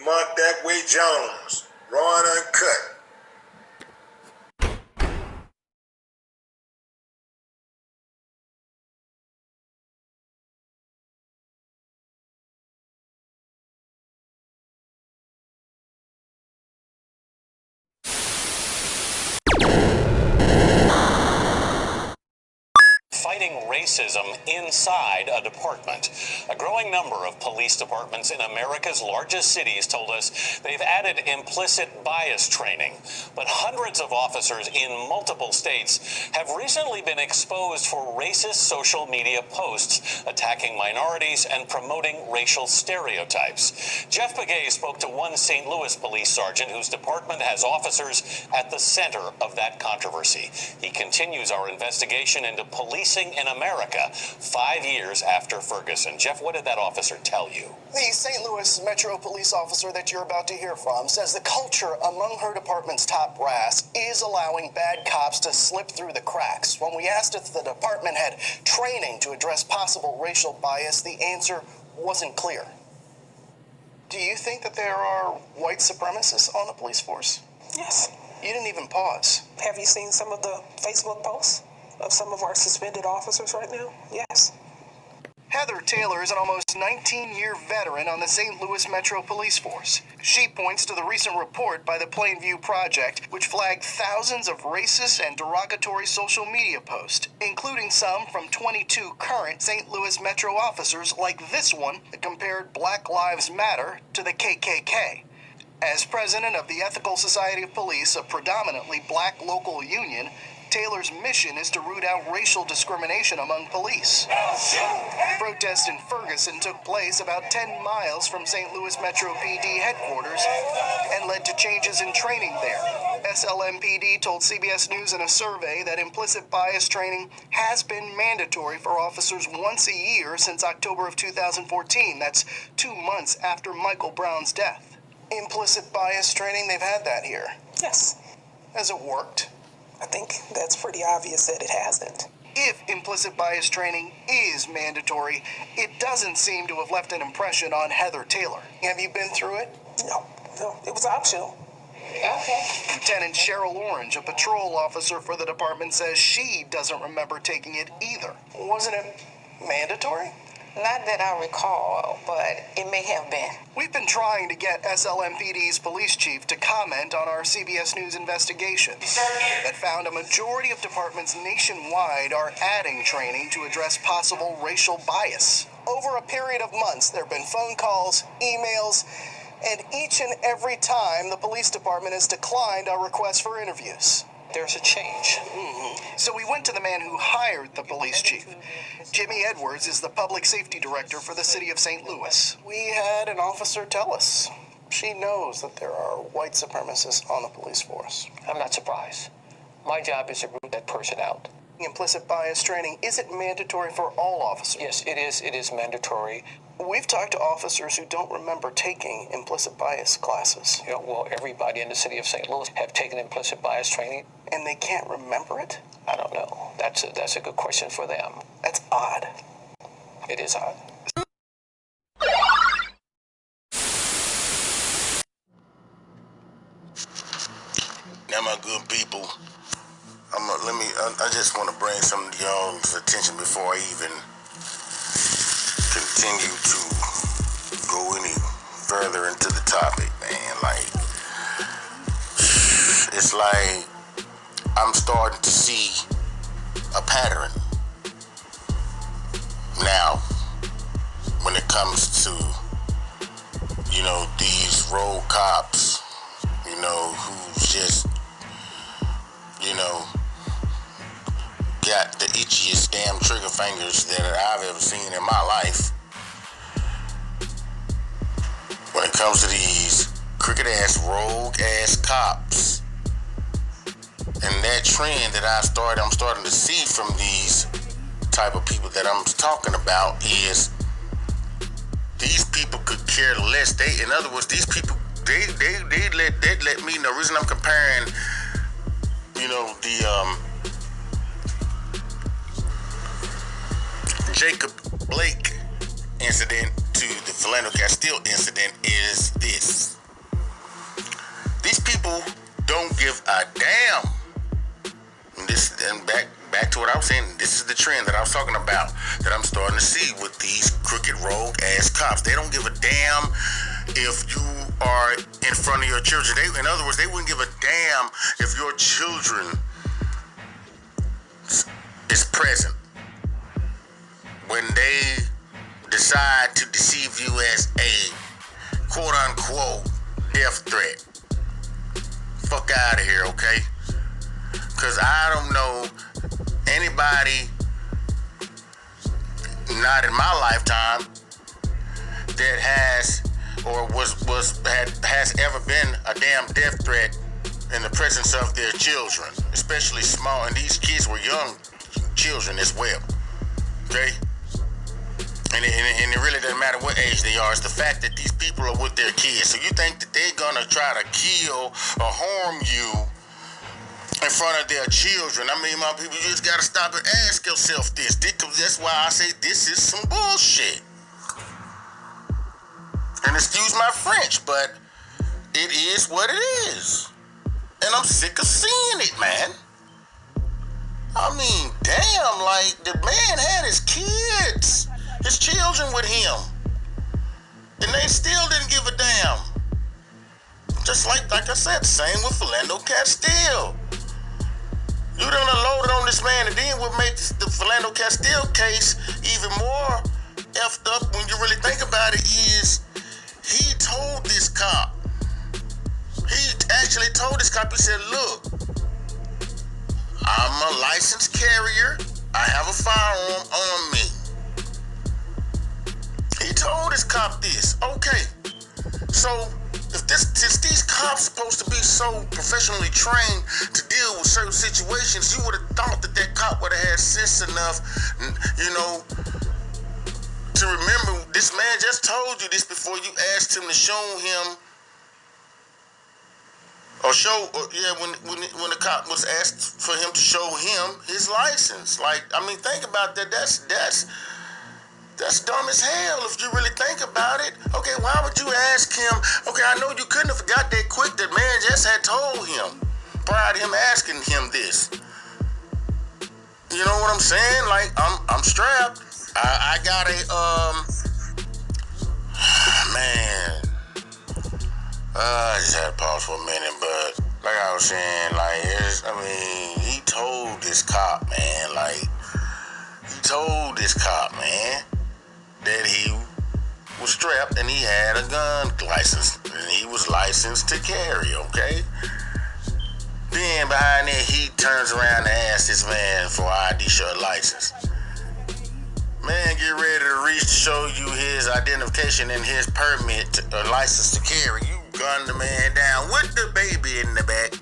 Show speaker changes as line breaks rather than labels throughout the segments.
Lamont Datway Jones, raw and uncut.
Fighting racism inside a department. A growing number of police departments in America's largest cities told us they've added implicit bias training. But hundreds of officers in multiple states have recently been exposed for racist social media posts attacking minorities and promoting racial stereotypes. Jeff Begay spoke to one St. Louis police sergeant whose department has officers at the center of that controversy. He continues our investigation into policing in America 5 years after Ferguson. Jeff, what did that officer tell you?
The St. Louis Metro police officer that you're about to hear from says the culture among her department's top brass is allowing bad cops to slip through the cracks. When we asked if the department had training to address possible racial bias, the answer wasn't clear. Do you think that there are white supremacists on the police force?
Yes.
You didn't even pause.
Have you seen some of the Facebook posts of some of our suspended officers right now? Yes.
Heather Taylor is an almost 19-year veteran on the St. Louis Metro Police Force. She points to the recent report by the Plainview Project, which flagged thousands of racist and derogatory social media posts, including some from 22 current St. Louis Metro officers, like this one that compared Black Lives Matter to the KKK. As president of the Ethical Society of Police, a predominantly black local union, Taylor's mission is to root out racial discrimination among police. Protests in Ferguson took place about 10 miles from St. Louis Metro PD headquarters and led to changes in training there. SLMPD told CBS News in a survey that implicit bias training has been mandatory for officers once a year since October of 2014. That's 2 months after Michael Brown's death. Implicit bias training, they've had that here.
Yes.
Has it worked?
I think that's pretty obvious that it hasn't.
If implicit bias training is mandatory, it doesn't seem to have left an impression on Heather Taylor. Have you been through it?
No, it was optional.
Okay. Lieutenant Cheryl Orange, a patrol officer for the department, says she doesn't remember taking it either. Wasn't it mandatory?
Not that I recall, but it may have been.
We've been trying to get SLMPD's police chief to comment on our CBS News investigation that found a majority of departments nationwide are adding training to address possible racial bias. Over a period of months, there have been phone calls, emails, and each and every time the police department has declined our request for interviews.
There's a change.
So we went to the man who hired the police chief. Jimmy Edwards is the public safety director for the city of St. Louis. We had an officer tell us she knows that there are white supremacists on the police force.
I'm not surprised. My job is to root that person out.
Implicit bias training, is it mandatory for all officers?
Yes, it is. It is mandatory.
We've talked to officers who don't remember taking implicit bias classes.
You know, well, everybody in the city of St. Louis have taken implicit bias training.
And they can't remember it?
I don't know. That's a good question for them.
That's odd.
It is odd.
Now, my good people, I just want to bring some of y'all's attention before I even continue to go any further into the topic, man. Like, it's like I'm starting to see a pattern now when it comes to, these road cops, who's just, got the itchiest damn trigger fingers that I've ever seen in my life. When it comes to these crooked-ass, rogue-ass cops. And that trend that I'm starting to see from these type of people that I'm talking about is these people could care less. In other words, these people, they let me know. The reason I'm comparing, the Jacob Blake incident to the Philando Castile incident is this. These people don't give a damn. And back to what I was saying, this is the trend that I was talking about, that I'm starting to see with these crooked rogue ass cops. They don't give a damn if you are in front of your children. In other words, they wouldn't give a damn if your children is present when they decide to deceive you as a quote-unquote death threat. Fuck out of here, okay? Because I don't know anybody, not in my lifetime, that has or has ever been a damn death threat in the presence of their children, especially small. And these kids were young children as well, okay? And it really doesn't matter what age they are. It's the fact that these people are with their kids. So you think that they're gonna try to kill or harm you in front of their children? I mean, my people, you just gotta stop and ask yourself this. That's why I say this is some bullshit. And excuse my French, but it is what it is. And I'm sick of seeing it, man. I mean, damn, like, the man had his kids, his children with him, and they still didn't give a damn. Just like I said, same with Philando Castile. You done unloaded on this man, and then what makes the Philando Castile case even more effed up when you really think about it is he told this cop. He actually told this cop, he said, look, I'm a licensed carrier. I have a firearm on me. He told this cop this. Okay, so if these cops supposed to be so professionally trained to deal with certain situations, you would have thought that cop would have had sense enough, you know, to remember this man just told you this before you asked him to show him when the cop was asked for him to show him his license. Like, I mean, think about that. That's dumb as hell if you really think about it. Okay, why would you ask him? Okay, I know you couldn't have forgot that quick. That man just had told him prior to him asking him this. You know what I'm saying? Like, I'm strapped. I got man. I just had to pause for a minute, but like I was saying, he told this cop, man, that he was strapped and he had a gun license and he was licensed to carry, okay? Then behind that, he turns around and asks this man for ID shirt license. Man, get ready to reach to show you his identification and his permit, license to carry. You gun the man down with the baby in the back.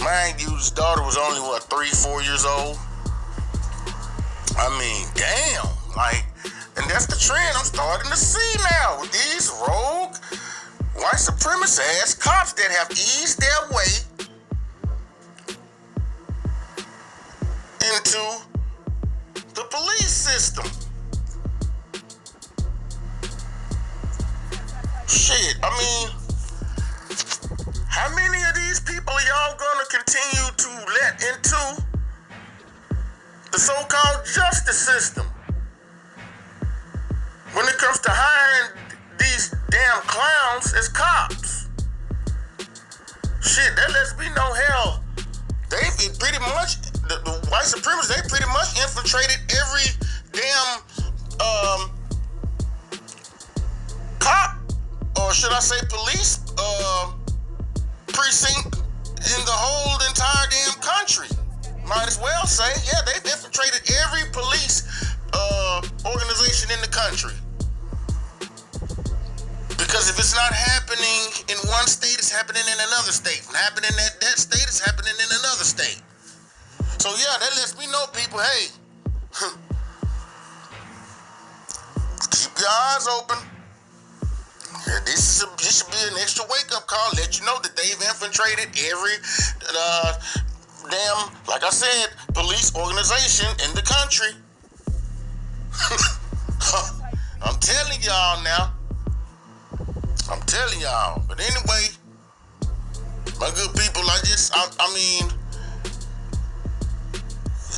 Mind you, his daughter was only, 3-4 years old? I mean, damn. And that's the trend I'm starting to see now with these rogue, white supremacist ass cops that have eased their way into the police system. Shit, I mean, how many of these people are y'all gonna continue to let into the so-called justice system when it comes to hiring these damn clowns as cops? Shit, that lets me know, hell, they've pretty much, the white supremacists, they pretty much infiltrated every damn cop, or should I say police precinct in the whole entire damn country. Might as well say, yeah, they've infiltrated every police organization in the country. Because if it's not happening in one state, it's happening in another state. And happening in that state, it's happening in another state. So yeah, that lets me know, people, hey, keep your eyes open. Yeah, this should be an extra wake-up call. Let you know that they've infiltrated every damn, like I said, police organization in the country. I'm telling y'all now. I'm telling y'all. But anyway, my good people, I mean,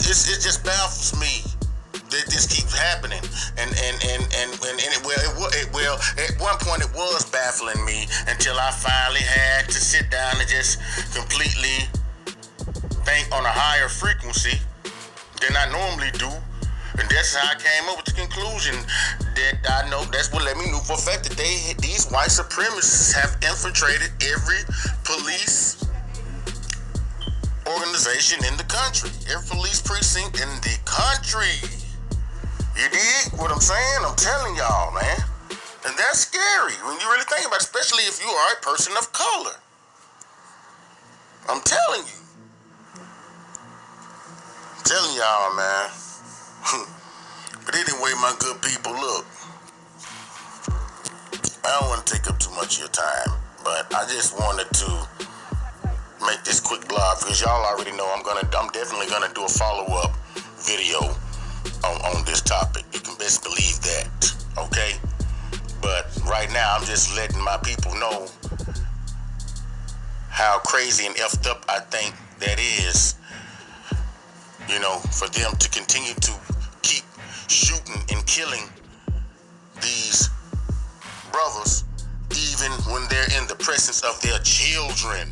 it just baffles me that this keeps happening. And well, at one point it was baffling me until I finally had to sit down and just completely think on a higher frequency than I normally do. And that's how I came up with the conclusion that I know that's what let me know for a fact that these white supremacists have infiltrated every police organization in the country, every police precinct in the country. You dig what I'm saying? I'm telling y'all, man. And that's scary when you really think about it, especially if you are a person of color. I'm telling you. I'm telling y'all, man. But anyway, my good people, look, I don't want to take up too much of your time, but I just wanted to make this quick blog because y'all already know I'm definitely gonna do a follow-up video on this topic. You can best believe that, okay? But right now, I'm just letting my people know how crazy and effed up I think that is, you know, for them to continue to keep shooting and killing these brothers even when they're in the presence of their children.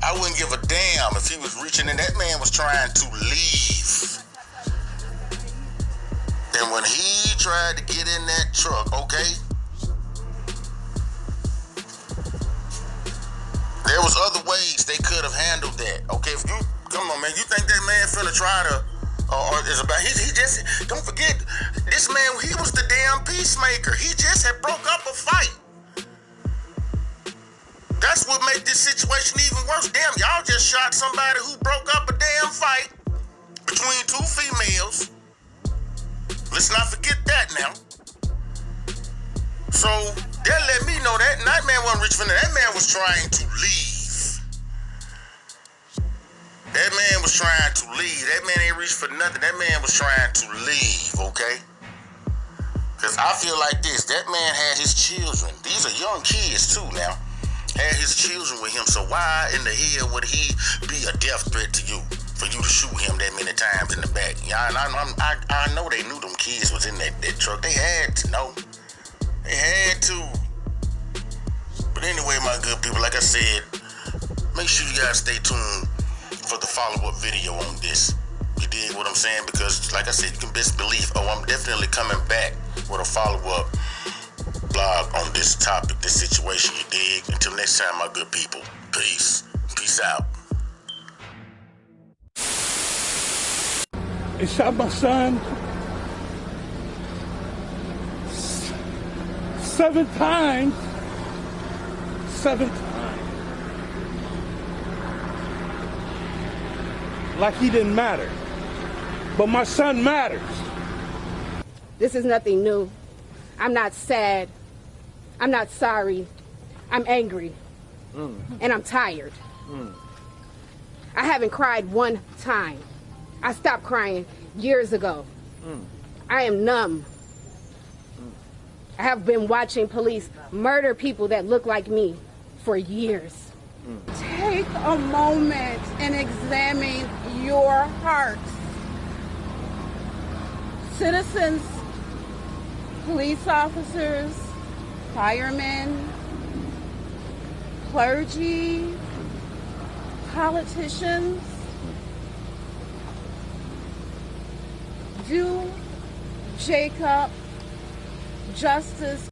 I wouldn't give a damn if he was reaching and that man was trying to leave. And when he tried to get in that truck, okay, there was other ways they could have handled that. Okay, if you, come on, man, you think that man finna try to, or is about, he just, don't forget, this man, he was the damn peacemaker. He just had broke up a fight. That's what made this situation even worse. Damn, y'all just shot somebody who broke up a damn fight between two females. Let's not forget that now. So, that let me know that man wasn't reaching for that. That man was trying to leave. That man was trying to leave. That man ain't reached for nothing. That man was trying to leave, okay? Because I feel like this. That man had his children. These are young kids, too, now. Had his children with him. So why in the hell would he be a death threat to you? For you to shoot him that many times in the back. Yeah, I know they knew them kids was in that truck. They had to know. They had to. But anyway, my good people, like I said, make sure you guys stay tuned for the follow-up video on this. You dig what I'm saying? Because, like I said, you can best believe, I'm definitely coming back with a follow-up blog on this topic, this situation, you dig? Until next time, my good people, peace. Peace out.
They shot my son 7 times. 7 times. Like he didn't matter. But my son matters.
This is nothing new. I'm not sad. I'm not sorry. I'm angry. And I'm tired. I haven't cried one time. I stopped crying years ago. I am numb. I have been watching police murder people that look like me for years.
Take a moment and examine your hearts. Citizens, police officers, firemen, clergy, politicians, do Jacob justice